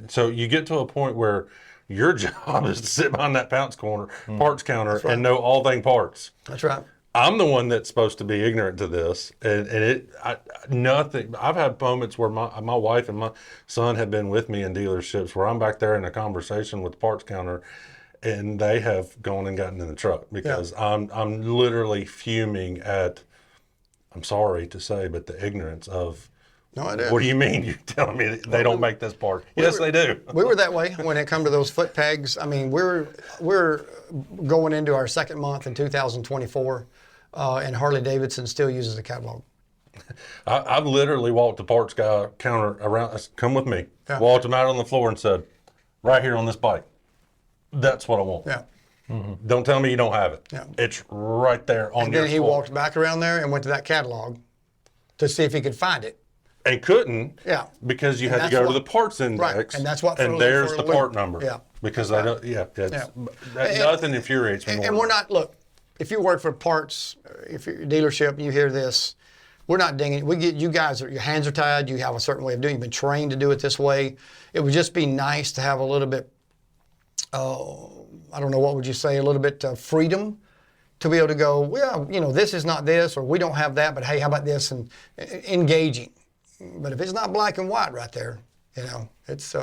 S4: so you get to a point where your job is to sit behind that parts counter, and know all thing parts.
S3: that's right.
S4: I'm the one that's supposed to be ignorant to this, nothing. I've had moments where my wife and my son have been with me in dealerships where I'm back there in a conversation with the parts counter, and they have gone and gotten in the truck because I'm literally fuming at. I'm sorry to say, but the ignorance of.
S3: No, it is.
S4: What do you mean? You're telling me they don't make this part? Yes, they do.
S3: We were that way when it come to those foot pegs. I mean, we're going into our second month in 2024, and Harley Davidson still uses the catalog.
S4: I've literally walked the parts guy counter around. Come with me.
S3: Yeah.
S4: Walked him out on the floor and said, "Right here on this bike, that's what I want.
S3: Yeah.
S4: Don't tell me you don't have it.
S3: Yeah.
S4: It's right there on
S3: And
S4: your
S3: then he
S4: floor."
S3: walked back around there and went to that catalog to see if he could find it.
S4: And couldn't.
S3: Yeah.
S4: Because you
S3: And
S4: had to
S3: that's
S4: go
S3: what-
S4: to the parts index.
S3: Right. And that's what
S4: And
S3: throws
S4: there's
S3: it
S4: the
S3: for a
S4: part
S3: loop.
S4: number.
S3: Yeah.
S4: Because
S3: Right.
S4: I don't. Yeah.
S3: Yeah.
S4: Nothing infuriates me more.
S3: And we're not, look, if you work for parts, if you're a dealership and you hear this, we're not dinging. You guys, your hands are tied. You have a certain way of doing it. You've been trained to do it this way. It would just be nice to have a little bit, I don't know, what would you say, a little bit freedom to be able to go, well, this is not this, or we don't have that, but hey, how about this? And engaging. But if it's not black and white right there, it's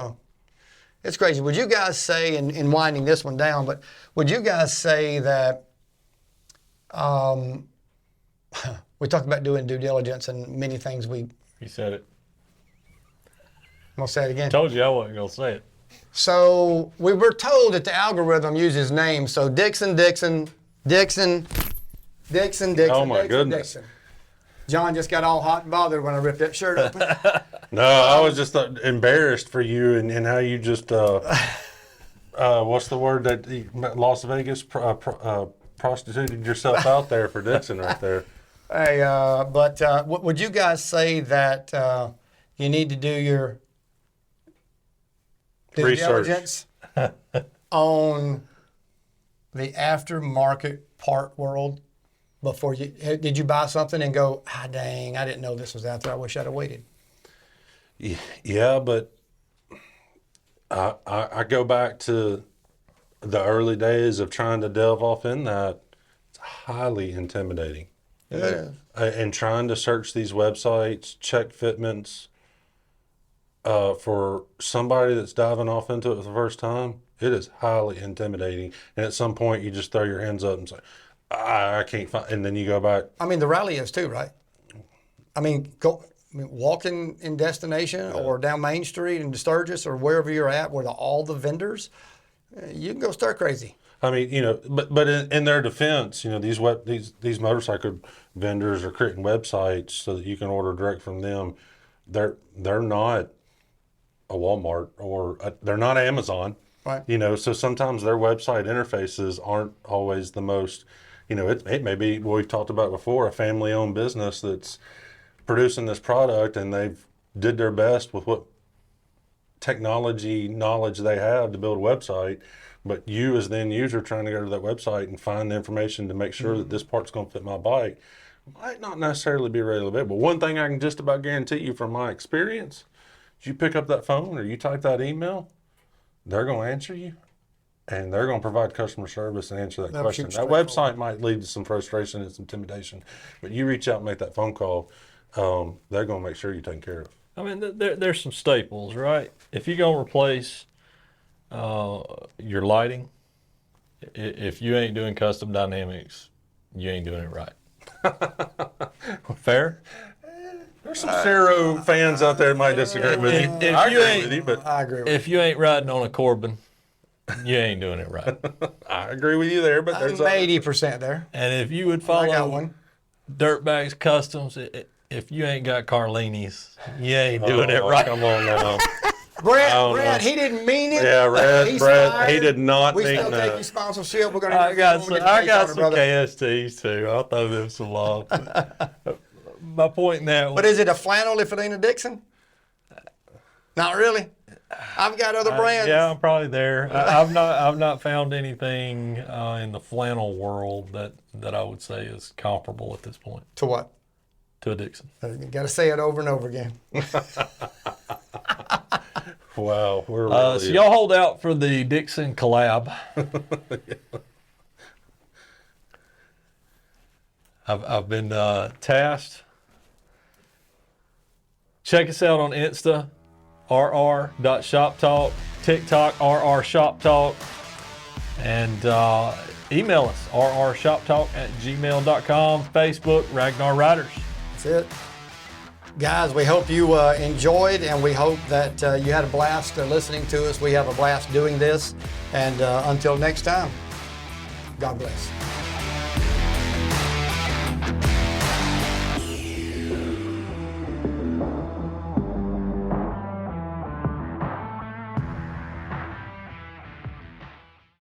S3: crazy. Would you guys say, in winding this one down, but would you guys say that we talked about doing due diligence and many things
S1: You said it.
S3: I'm going to say it again.
S1: Told you I wasn't going to say it.
S3: So we were told that the algorithm uses names. So Dixon.
S4: Oh my goodness.
S3: Dixon. John just got all hot and bothered when I ripped that shirt open.
S4: No, I was just embarrassed for you and how you just, what's the word that Las Vegas prostituted yourself out there for Dixon right there.
S3: Hey, but would you guys say that you need to do your due
S4: Research.
S3: diligence on the aftermarket part world before did you buy something and go, dang, I didn't know this was out there. I wish I'd have waited.
S4: Yeah, but I go back to the early days of trying to delve off in that. It's highly intimidating.
S3: Yeah.
S4: And trying to search these websites, check fitments, for somebody that's diving off into it for the first time, it is highly intimidating. And at some point, you just throw your hands up and say, I can't find, and then you go back.
S3: I mean, the rally is too, right? Walking in Destination or down Main Street in Sturgis or wherever you're at, where all the vendors, you can go stir crazy.
S4: I mean, but in their defense, these motorcycle vendors are creating websites so that you can order direct from them. They're not a Walmart or they're not Amazon,
S3: right?
S4: So sometimes their website interfaces aren't always the most. It may be what we've talked about before, a family-owned business that's producing this product, and they've did their best with what technology knowledge they have to build a website. But you as the end user trying to go to that website and find the information to make sure that this part's going to fit my bike might not necessarily be readily available. One thing I can just about guarantee you from my experience is you pick up that phone or you type that email, they're going to answer you. And they're going to provide customer service and answer that
S3: That'll
S4: question.
S3: shoot
S4: That
S3: straight
S4: website might lead to some frustration and some intimidation, but you reach out and make that phone call, they're going to make sure you're taken care of.
S1: I mean, there's some staples, right? If you're going to replace your lighting, if you ain't doing custom dynamics, you ain't doing it right. Fair?
S4: There's some Cero fans out there that might disagree with you.
S1: If
S4: I
S1: you
S4: agree
S1: ain't-
S4: with you, but
S3: I agree with
S1: If you ain't riding on a Corbin, you ain't doing it right.
S4: I agree with you there. But
S3: you.
S4: there's
S3: I'm 80% there.
S1: And if you would
S3: I got
S1: follow
S3: one.
S1: Dirtbags Customs, if you ain't got Carlini's, you ain't doing it
S4: Oh,
S1: right.
S4: Come on now.
S3: Brett,
S4: don't
S3: Brett,
S4: know.
S3: he didn't mean it.
S4: Yeah,
S3: He's
S4: Brett,
S3: fired.
S4: he did not
S3: We
S4: mean
S3: still
S4: that.
S3: take your sponsorship. We're gonna.
S1: I got
S3: we're
S1: some,
S3: gonna
S1: I
S3: get
S1: got
S3: paid
S1: some
S3: on it, brother.
S1: KSTs too. I'll throw them some love. My point in that
S3: But is it a flannel if it ain't a Dixon? Not really. I've got other brands.
S1: yeah, I'm probably there. I've not found anything in the flannel world that I would say is comparable at this point
S3: To what?
S1: to a Dixon.
S3: You got to say it over and over again.
S4: Wow, we're really.
S1: So y'all hold out for the Dixon collab. I've been tasked. Check us out on Insta, rr.shoptalk, TikTok, rrshoptalk, and email us, rrshoptalk@gmail.com, Facebook, Ragnar Riders.
S3: That's it. Guys, we hope you enjoyed, and we hope that you had a blast listening to us. We have a blast doing this. And until next time, God bless.